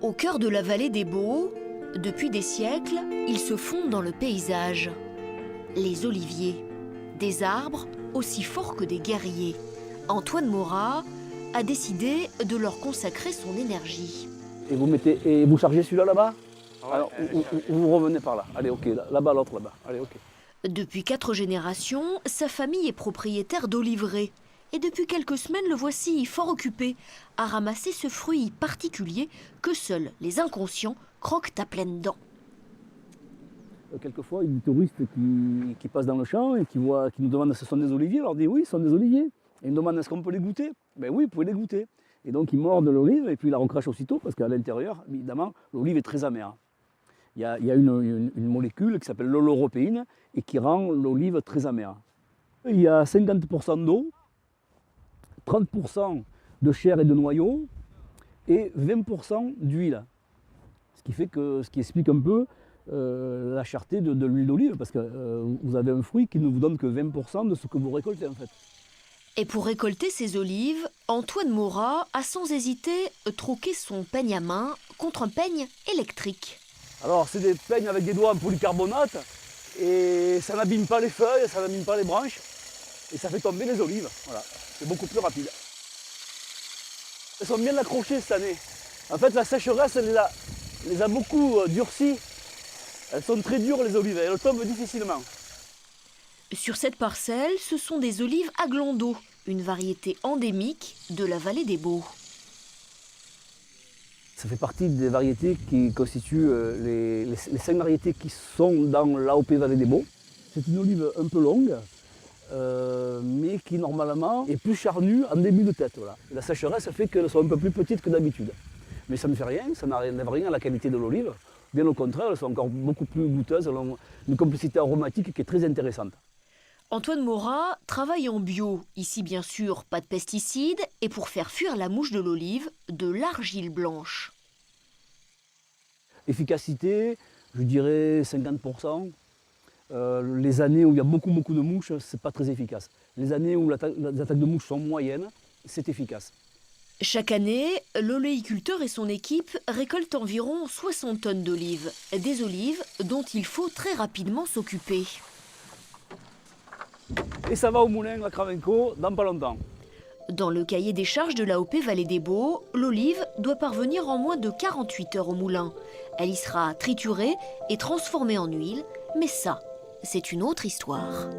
Au cœur de la vallée des Baux, depuis des siècles, ils se fondent dans le paysage. Les oliviers, des arbres aussi forts que des guerriers. Antoine Maura a décidé de leur consacrer son énergie. Et vous chargez celui-là là-bas? Ouais, Alors, vous revenez par là. Allez, ok, là-bas, l'autre là-bas. Allez, ok. Depuis 4 générations, sa famille est propriétaire d'oliveraies. Et depuis quelques semaines, le voici fort occupé à ramasser ce fruit particulier que seuls les inconscients croquent à pleines dents. Quelquefois, il y a des touristes qui passent dans le champ et qui nous demandent si ce sont des oliviers. On leur dit oui, ce sont des oliviers. Et ils nous demandent est-ce qu'on peut les goûter? Ben oui, vous pouvez les goûter. Et donc, ils mordent l'olive et puis ils la recrachent aussitôt parce qu'à l'intérieur, évidemment, l'olive est très amère. Il y a une molécule qui s'appelle l'oleuropéine et qui rend l'olive très amère. Il y a 50% d'eau, 30% de chair et de noyau et 20% d'huile. Ce qui explique un peu la cherté de l'huile d'olive, parce que vous avez un fruit qui ne vous donne que 20% de ce que vous récoltez en fait. Et pour récolter ces olives, Antoine Maura a sans hésiter troqué son peigne à main contre un peigne électrique. Alors c'est des peignes avec des doigts en polycarbonate et ça n'abîme pas les feuilles, ça n'abîme pas les branches et ça fait tomber les olives. Voilà, c'est beaucoup plus rapide. Elles sont bien accrochées cette année. En fait la sécheresse les a beaucoup durcies. Elles sont très dures les olives, elles tombent difficilement. Sur cette parcelle, ce sont des olives à glands d'eau, une variété endémique de la vallée des Baux. Ça fait partie des variétés qui constituent les 5 variétés qui sont dans l'AOP Vallée des Baux. C'est une olive un peu longue, mais qui normalement est plus charnue en début de tête. Voilà. La sécheresse fait qu'elles sont un peu plus petites que d'habitude. Mais ça ne fait rien, ça n'enlève rien à la qualité de l'olive. Bien au contraire, elles sont encore beaucoup plus goûteuses, elles ont une complicité aromatique qui est très intéressante. Antoine Maura travaille en bio. Ici, bien sûr, pas de pesticides. Et pour faire fuir la mouche de l'olive, de l'argile blanche. Efficacité, je dirais 50%. Les années où il y a beaucoup de mouches, c'est pas très efficace. Les années où les attaques de mouches sont moyennes, c'est efficace. Chaque année, l'oléiculteur et son équipe récoltent environ 60 tonnes d'olives. Des olives dont il faut très rapidement s'occuper. Et ça va au moulin à Cravenco dans pas longtemps. Dans le cahier des charges de l'AOP Vallée des Baux, l'olive doit parvenir en moins de 48 heures au moulin. Elle y sera triturée et transformée en huile, mais ça, c'est une autre histoire.